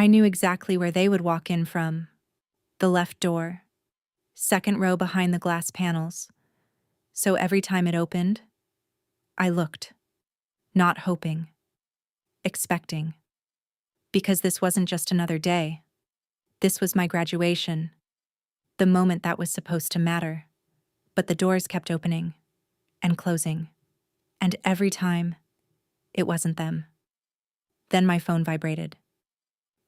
I knew exactly where they would walk in from. The left door, second row behind the glass panels. So every time it opened, I looked, not hoping, expecting. Because this wasn't just another day. This was my graduation, the moment that was supposed to matter. But the doors kept opening and closing, and every time, it wasn't them. Then my phone vibrated.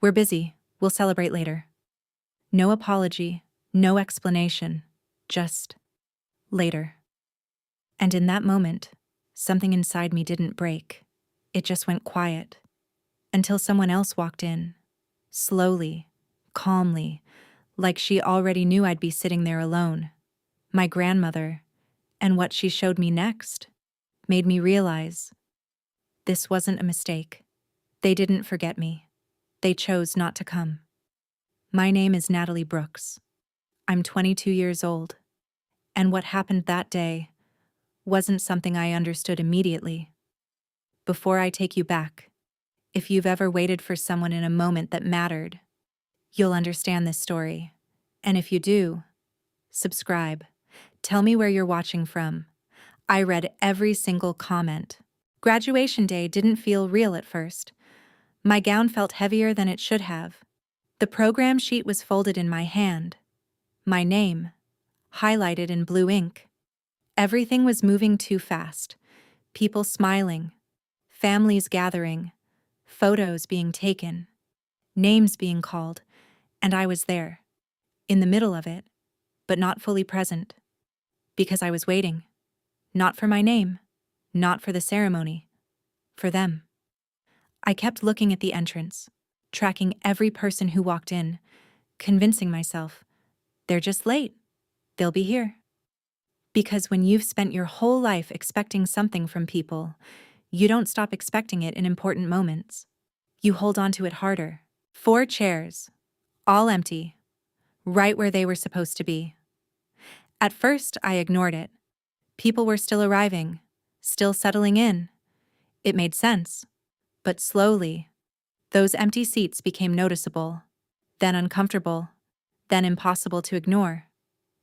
"We're busy, we'll celebrate later." No apology, no explanation, just later. And in that moment, something inside me didn't break. It just went quiet. Until someone else walked in. Slowly, calmly, like she already knew I'd be sitting there alone. My grandmother, and what she showed me next, made me realize this wasn't a mistake. They didn't forget me. They chose not to come. My name is Natalie Brooks. I'm 22 years old. And what happened that day wasn't something I understood immediately. Before I take you back, if you've ever waited for someone in a moment that mattered, you'll understand this story. And if you do, subscribe. Tell me where you're watching from. I read every single comment. Graduation day didn't feel real at first. My gown felt heavier than it should have. The program sheet was folded in my hand. My name, highlighted in blue ink. Everything was moving too fast. People smiling, families gathering, photos being taken, names being called, and I was there, in the middle of it, but not fully present. Because I was waiting. Not for my name, not for the ceremony, for them. I kept looking at the entrance, tracking every person who walked in, convincing myself, they're just late. They'll be here. Because when you've spent your whole life expecting something from people, you don't stop expecting it in important moments. You hold on to it harder. 4 chairs, all empty, right where they were supposed to be. At first, I ignored it. People were still arriving, still settling in. It made sense. But slowly, those empty seats became noticeable, then uncomfortable, then impossible to ignore.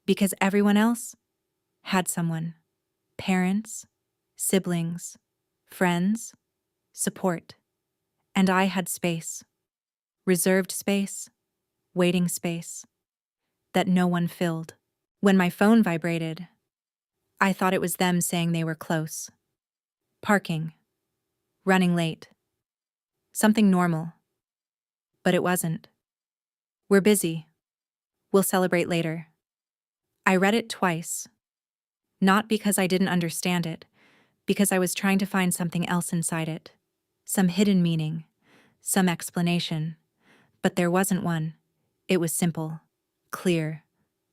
Because everyone else had someone. Parents, siblings, friends, support. And I had space. Reserved space, waiting space, that no one filled. When my phone vibrated, I thought it was them saying they were close. Parking. Running late. Something normal. But it wasn't. "We're busy. We'll celebrate later." I read it twice. Not because I didn't understand it, because I was trying to find something else inside it. Some hidden meaning, some explanation. But there wasn't one. It was simple, clear,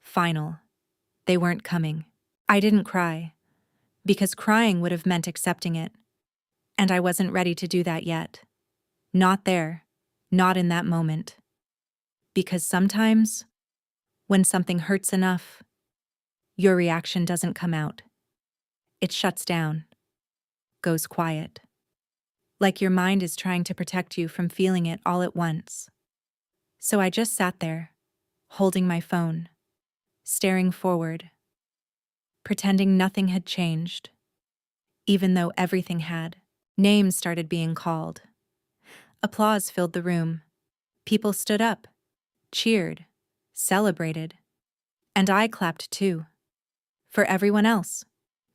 final. They weren't coming. I didn't cry, because crying would have meant accepting it. And I wasn't ready to do that yet. Not there, not in that moment. Because sometimes, when something hurts enough, your reaction doesn't come out. It shuts down, goes quiet. Like your mind is trying to protect you from feeling it all at once. So I just sat there, holding my phone, staring forward, pretending nothing had changed, even though everything had. Names started being called. Applause filled the room. People stood up, cheered, celebrated. And I clapped too. For everyone else.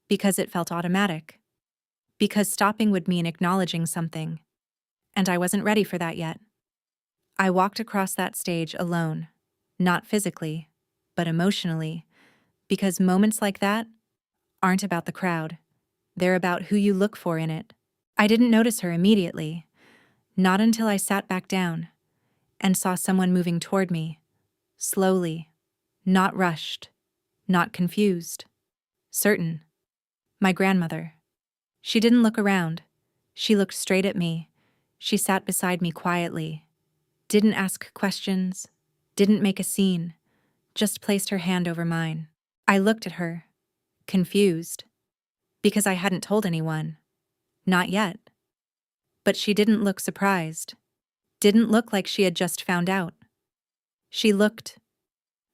Because it felt automatic. Because stopping would mean acknowledging something. And I wasn't ready for that yet. I walked across that stage alone. Not physically, but emotionally. Because moments like that aren't about the crowd. They're about who you look for in it. I didn't notice her immediately. Not until I sat back down and saw someone moving toward me. Slowly. Not rushed. Not confused. Certain. My grandmother. She didn't look around. She looked straight at me. She sat beside me quietly. Didn't ask questions. Didn't make a scene. Just placed her hand over mine. I looked at her. Confused. Because I hadn't told anyone. Not yet. But she didn't look surprised. didn't look like she had just found out. She looked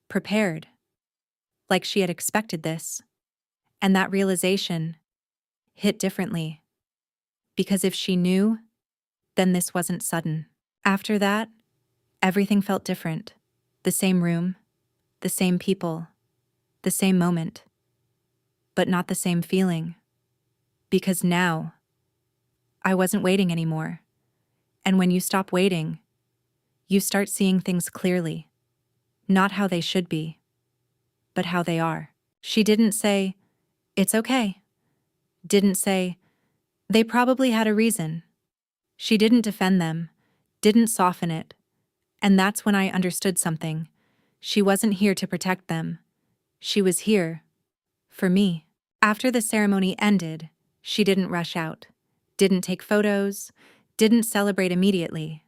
prepared, like she had expected this. And that realization hit differently, because if she knew, then this wasn't sudden. After that, everything felt different. The same room, the same people, the same moment, but not the same feeling. Because now, I wasn't waiting anymore. And when you stop waiting, you start seeing things clearly. Not how they should be, but how they are. She didn't say, "It's okay." Didn't say, "They probably had a reason." She didn't defend them, didn't soften it. And that's when I understood something. She wasn't here to protect them. She was here for me. After the ceremony ended, she didn't rush out, didn't take photos, didn't celebrate immediately.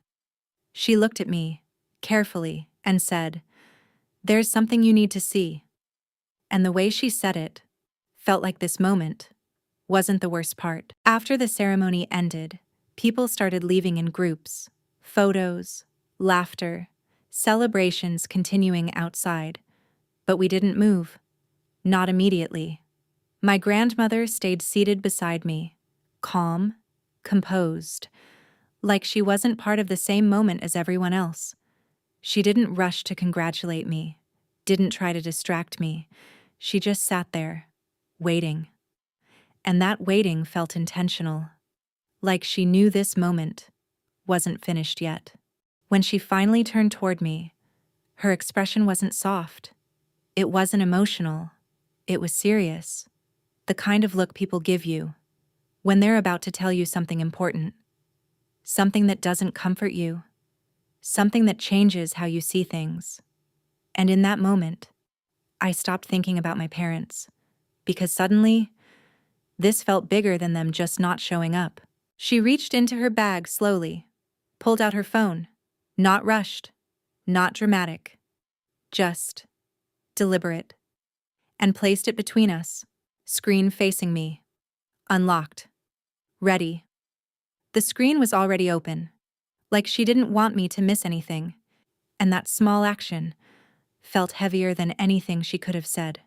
She looked at me, carefully, and said, "There's something you need to see." And the way she said it felt like this moment wasn't the worst part. After the ceremony ended, people started leaving in groups, photos, laughter, celebrations continuing outside. But we didn't move. Not immediately. My grandmother stayed seated beside me, calm, composed, like she wasn't part of the same moment as everyone else. She didn't rush to congratulate me, didn't try to distract me. She just sat there, waiting. And that waiting felt intentional, like she knew this moment wasn't finished yet. When she finally turned toward me, her expression wasn't soft. It wasn't emotional. It was serious. The kind of look people give you when they're about to tell you something important, something that doesn't comfort you, something that changes how you see things. And in that moment, I stopped thinking about my parents, because suddenly, this felt bigger than them just not showing up. She reached into her bag slowly, pulled out her phone, not rushed, not dramatic, just deliberate, and placed it between us, screen facing me, unlocked, ready. The screen was already open, like she didn't want me to miss anything, and that small action felt heavier than anything she could have said.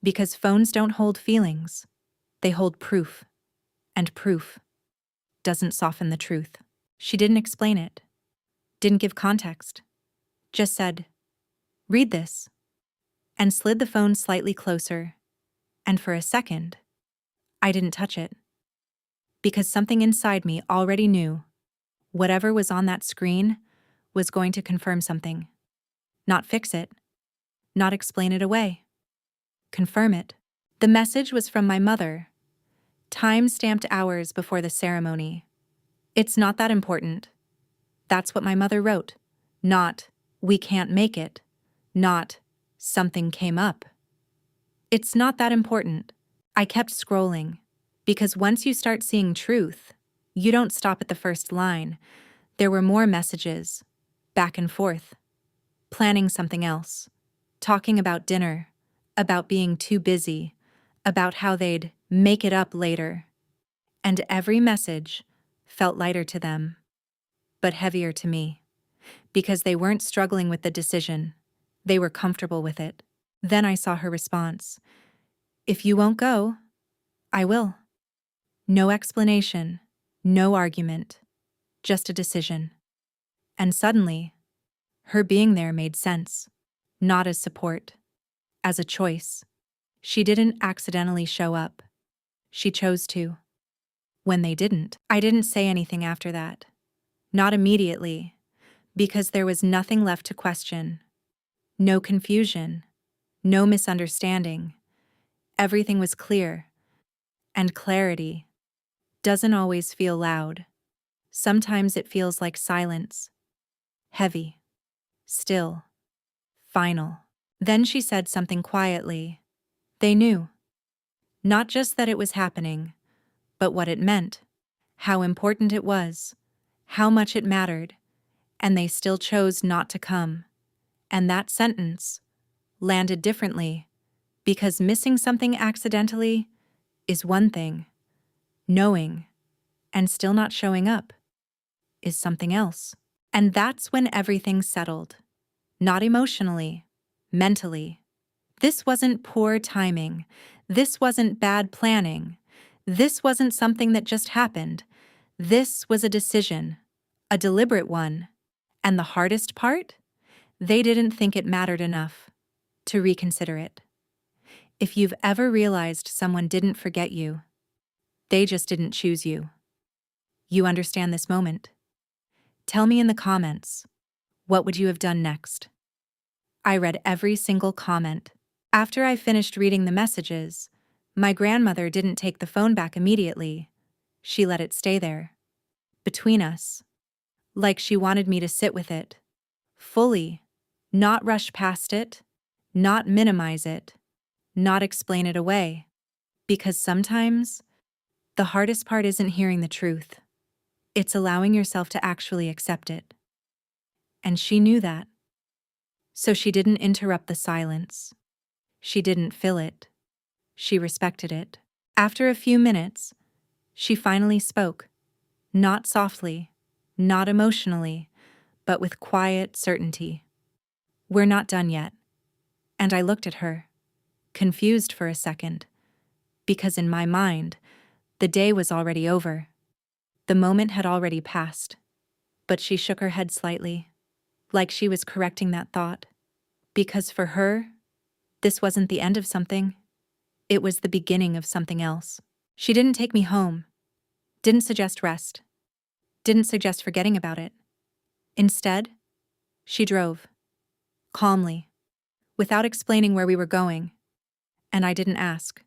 Because phones don't hold feelings, they hold proof, and proof doesn't soften the truth. She didn't explain it, didn't give context, just said, "Read this," and slid the phone slightly closer, and for a second, I didn't touch it. Because something inside me already knew whatever was on that screen was going to confirm something. Not fix it, not explain it away. Confirm it. The message was from my mother, time-stamped hours before the ceremony. "It's not that important." That's what my mother wrote. Not, "We can't make it." Not, "Something came up." It's not that important. I kept scrolling, because once you start seeing truth, you don't stop at the first line. There were more messages, back and forth, planning something else, talking about dinner, about being too busy, about how they'd make it up later. And every message felt lighter to them, but heavier to me, because they weren't struggling with the decision. They were comfortable with it. Then I saw her response. "If you won't go, I will." No explanation, no argument, just a decision. And suddenly, her being there made sense. Not as support, as a choice. She didn't accidentally show up. She chose to. When they didn't, I didn't say anything after that. Not immediately, because there was nothing left to question. No confusion, no misunderstanding. Everything was clear, and clarity doesn't always feel loud. Sometimes it feels like silence, heavy, still, final. Then she said something quietly. They knew. Not just that it was happening, but what it meant, how important it was, how much it mattered, and they still chose not to come. And that sentence landed differently, because missing something accidentally is one thing. Knowing and still not showing up is something else. And that's when everything settled. Not emotionally, mentally. This wasn't poor timing. This wasn't bad planning. This wasn't something that just happened. This was a decision, a deliberate one. And the hardest part? They didn't think it mattered enough to reconsider it. If you've ever realized someone didn't forget you, they just didn't choose you. You understand this moment? Tell me in the comments, what would you have done next? I read every single comment. After I finished reading the messages, my grandmother didn't take the phone back immediately. She let it stay there, between us, like she wanted me to sit with it, fully, not rush past it, not minimize it, not explain it away. Because sometimes, the hardest part isn't hearing the truth. It's allowing yourself to actually accept it. And she knew that. So she didn't interrupt the silence. She didn't fill it. She respected it. After a few minutes, she finally spoke. Not softly, not emotionally, but with quiet certainty. "We're not done yet." And I looked at her, confused for a second, because in my mind, the day was already over. The moment had already passed. But she shook her head slightly, like she was correcting that thought. Because for her, this wasn't the end of something. It was the beginning of something else. She didn't take me home, didn't suggest rest, didn't suggest forgetting about it. Instead, she drove, calmly, without explaining where we were going, and I didn't ask,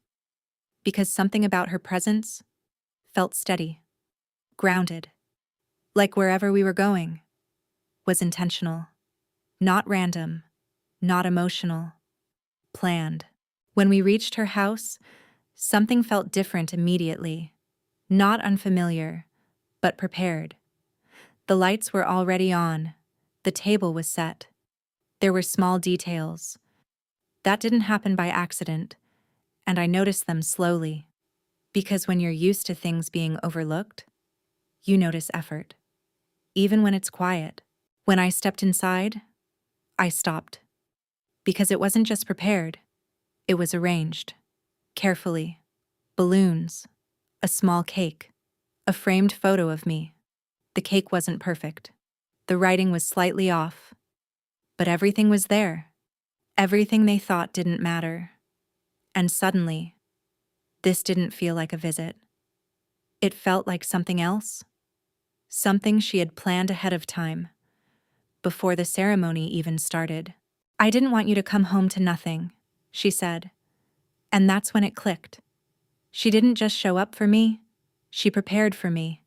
because something about her presence felt steady, grounded, like wherever we were going was intentional, not random, not emotional, planned. When we reached her house, something felt different immediately, not unfamiliar, but prepared. The lights were already on, the table was set. There were small details. That didn't happen by accident, and I noticed them slowly. Because when you're used to things being overlooked, you notice effort, even when it's quiet. When I stepped inside, I stopped. Because it wasn't just prepared, it was arranged, carefully. Balloons, a small cake, a framed photo of me. The cake wasn't perfect. The writing was slightly off, but everything was there. Everything they thought didn't matter. And suddenly, this didn't feel like a visit. It felt like something else. Something she had planned ahead of time, before the ceremony even started. "I didn't want you to come home to nothing," she said. And that's when it clicked. She didn't just show up for me, she prepared for me.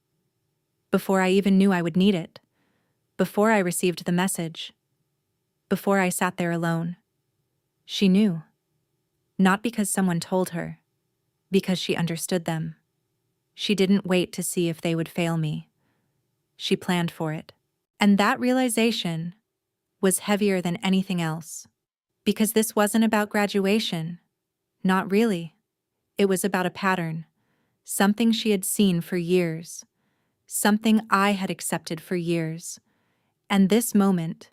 Before I even knew I would need it. Before I received the message. Before I sat there alone. She knew. Not because someone told her. Because she understood them. She didn't wait to see if they would fail me. She planned for it. And that realization was heavier than anything else. Because this wasn't about graduation. Not really. It was about a pattern. Something she had seen for years. Something I had accepted for years. And this moment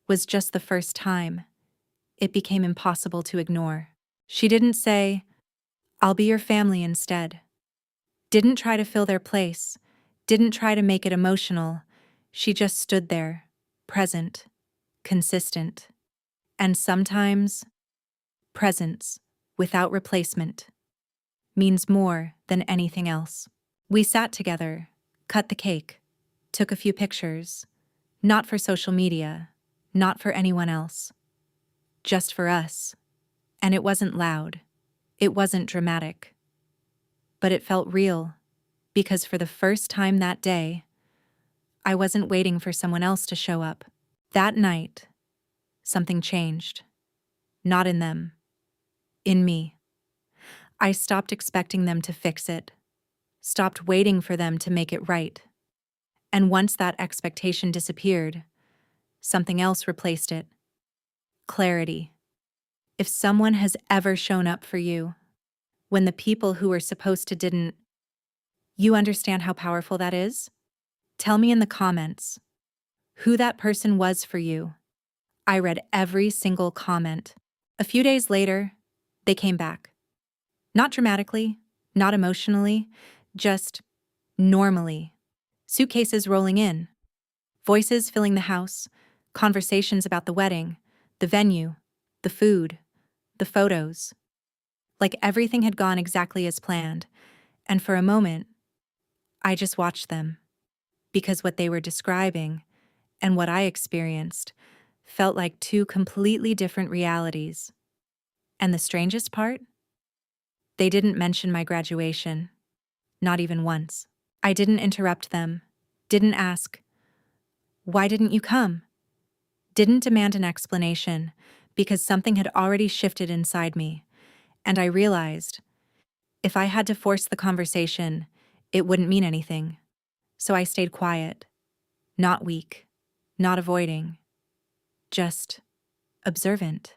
was just the first time it became impossible to ignore. She didn't say, "I'll be your family instead." Didn't try to fill their place. Didn't try to make it emotional. She just stood there, present, consistent. And sometimes, presence, without replacement, means more than anything else. We sat together, cut the cake, took a few pictures, not for social media, not for anyone else, just for us. And it wasn't loud, it wasn't dramatic, but it felt real, because for the first time that day, I wasn't waiting for someone else to show up. That night, something changed. Not in them, in me. I stopped expecting them to fix it, stopped waiting for them to make it right. And once that expectation disappeared, something else replaced it. Clarity. If someone has ever shown up for you, when the people who were supposed to didn't, you understand how powerful that is? Tell me in the comments. who that person was for you. I read every single comment. A few days later, they came back. Not dramatically, not emotionally, just normally. Suitcases rolling in, voices filling the house, conversations about the wedding, the venue, the food, the photos. Like everything had gone exactly as planned, and for a moment, I just watched them. Because what they were describing and what I experienced felt like two completely different realities. And the strangest part? They didn't mention my graduation, not even once. I didn't interrupt them, didn't ask, "Why didn't you come?" Didn't demand an explanation, because something had already shifted inside me, and I realized if I had to force the conversation, it wouldn't mean anything. So I stayed quiet, not weak, not avoiding, just observant.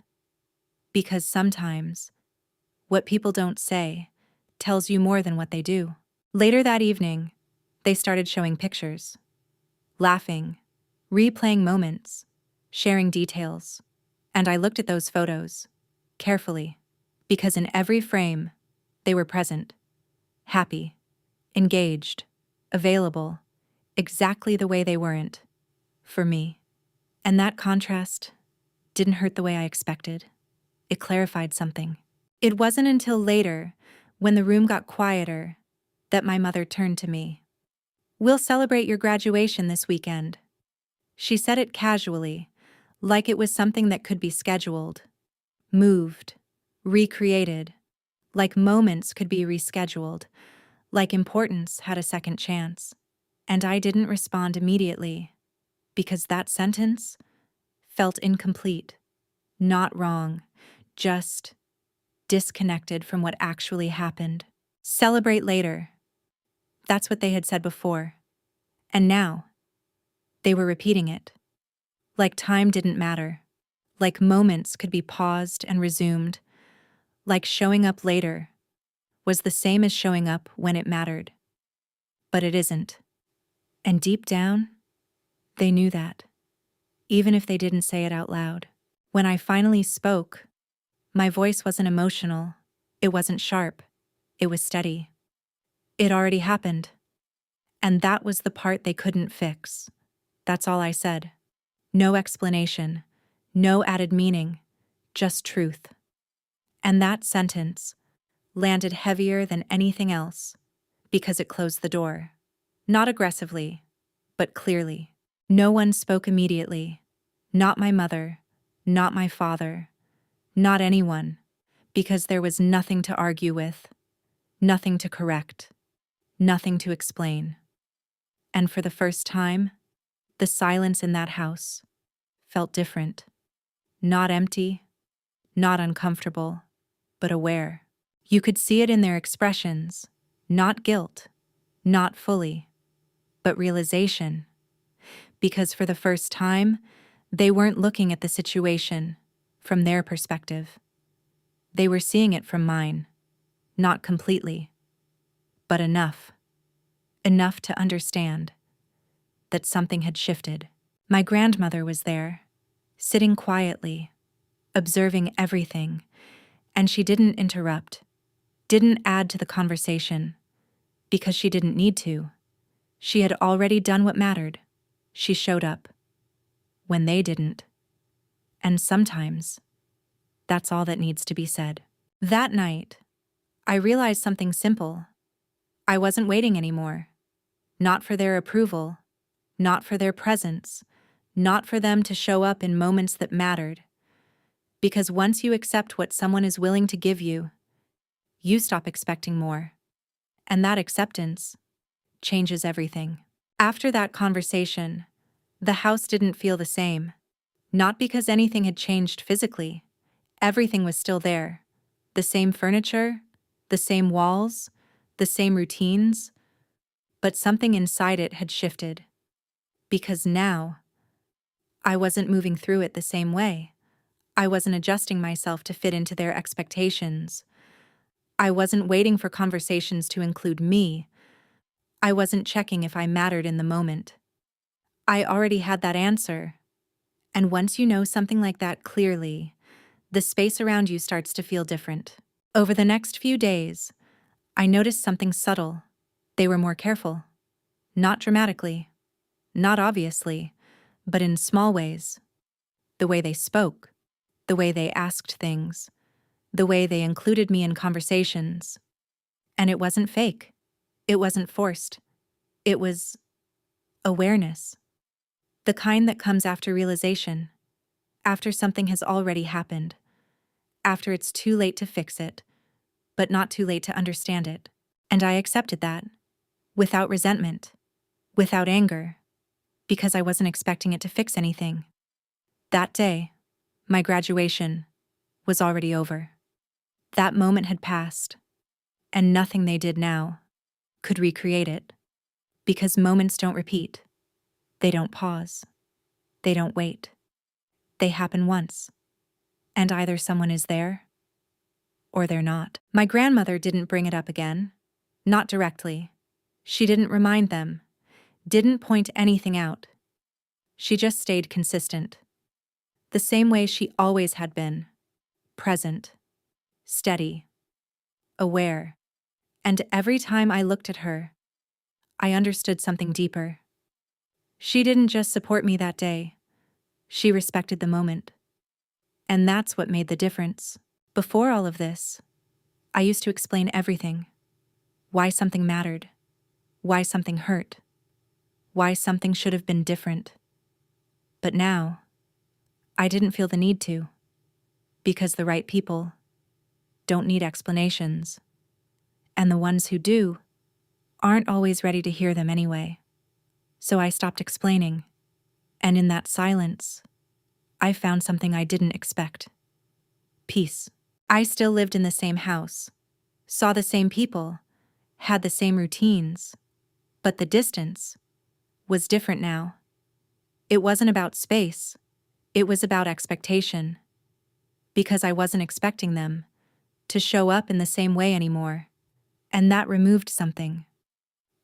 Because sometimes what people don't say tells you more than what they do. Later that evening, they started showing pictures, laughing, replaying moments, sharing details. And I looked at those photos, carefully, because in every frame, they were present, happy, engaged, available, exactly the way they weren't, for me. And that contrast didn't hurt the way I expected. It clarified something. It wasn't until later, when the room got quieter, that my mother turned to me. "We'll celebrate your graduation this weekend." She said it casually, like it was something that could be scheduled, moved, recreated, like moments could be rescheduled, like importance had a second chance. And I didn't respond immediately, because that sentence felt incomplete, not wrong, just disconnected from what actually happened. Celebrate later. That's what they had said before. And now, they were repeating it. Like time didn't matter. Like moments could be paused and resumed. Like showing up later was the same as showing up when it mattered. But it isn't. And deep down, they knew that, even if they didn't say it out loud. When I finally spoke, my voice wasn't emotional. It wasn't sharp. It was steady. It already happened. And that was the part they couldn't fix. That's all I said. No explanation, no added meaning, just truth. And that sentence landed heavier than anything else because it closed the door. Not aggressively, but clearly. No one spoke immediately. Not my mother, not my father, not anyone, because there was nothing to argue with, nothing to correct, nothing to explain. And for the first time, the silence in that house felt different. Not empty, not uncomfortable, but aware. You could see it in their expressions, not guilt, not fully, but realization. Because for the first time, they weren't looking at the situation from their perspective. They were seeing it from mine, not completely, but enough. Enough to understand that something had shifted. My grandmother was there, sitting quietly, observing everything, and she didn't interrupt, didn't add to the conversation, because she didn't need to. She had already done what mattered. She showed up when they didn't. And sometimes, that's all that needs to be said. That night, I realized something simple. I wasn't waiting anymore. Not for their approval, not for their presence, not for them to show up in moments that mattered. Because once you accept what someone is willing to give you, you stop expecting more. And that acceptance changes everything. After that conversation, the house didn't feel the same. Not because anything had changed physically. Everything was still there. The same furniture, the same walls, the same routines. But something inside it had shifted. Because now, I wasn't moving through it the same way. I wasn't adjusting myself to fit into their expectations. I wasn't waiting for conversations to include me. I wasn't checking if I mattered in the moment. I already had that answer. And once you know something like that clearly, the space around you starts to feel different. Over the next few days, I noticed something subtle. They were more careful. Not dramatically, not obviously, but in small ways. The way they spoke, the way they asked things, the way they included me in conversations. And it wasn't fake. It wasn't forced. It was awareness. The kind that comes after realization, after something has already happened, after it's too late to fix it, but not too late to understand it. And I accepted that, without resentment, without anger, because I wasn't expecting it to fix anything. That day, my graduation was already over. That moment had passed, and nothing they did now could recreate it, because moments don't repeat. They don't pause. They don't wait. They happen once, and either someone is there or they're not. My grandmother didn't bring it up again, not directly. She didn't remind them, didn't point anything out. She just stayed consistent, the same way she always had been, present, steady, aware. And every time I looked at her, I understood something deeper. She didn't just support me that day, she respected the moment. And that's what made the difference. Before all of this, I used to explain everything. Why something mattered, why something hurt, why something should have been different. But now, I didn't feel the need to, because the right people don't need explanations, and the ones who do aren't always ready to hear them anyway. So I stopped explaining, and in that silence, I found something I didn't expect. Peace. I still lived in the same house, saw the same people, had the same routines, but the distance was different now. It wasn't about space, it was about expectation, because I wasn't expecting them to show up in the same way anymore, and that removed something.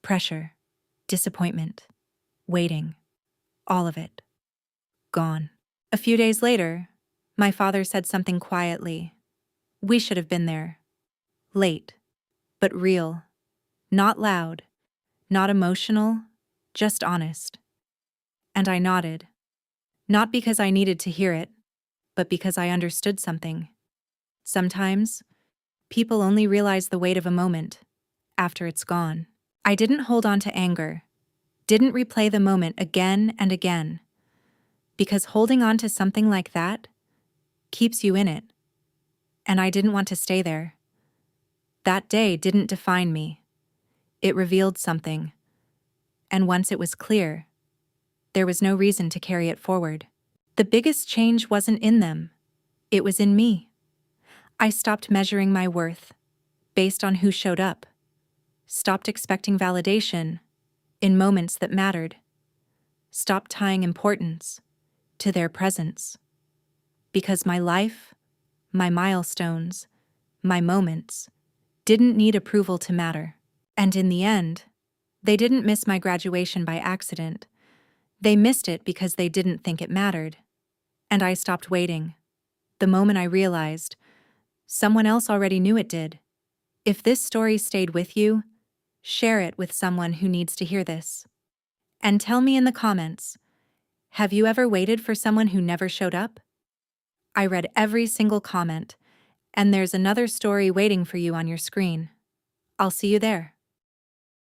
Pressure, disappointment, waiting, all of it, gone. A few days later, my father said something quietly. We should have been there. Late, but real. Not loud, not emotional, just honest. And I nodded. Not because I needed to hear it, but because I understood something. Sometimes, people only realize the weight of a moment after it's gone. I didn't hold on to anger, didn't replay the moment again and again, because holding on to something like that keeps you in it. And I didn't want to stay there. That day didn't define me. It revealed something. And once it was clear, there was no reason to carry it forward. The biggest change wasn't in them. It was in me. I stopped measuring my worth based on who showed up, stopped expecting validation in moments that mattered, stopped tying importance to their presence. Because my life, my milestones, my moments didn't need approval to matter. And in the end, they didn't miss my graduation by accident. They missed it because they didn't think it mattered. And I stopped waiting. The moment I realized, someone else already knew it did. If this story stayed with you, share it with someone who needs to hear this. And tell me in the comments, have you ever waited for someone who never showed up? I read every single comment, and there's another story waiting for you on your screen. I'll see you there.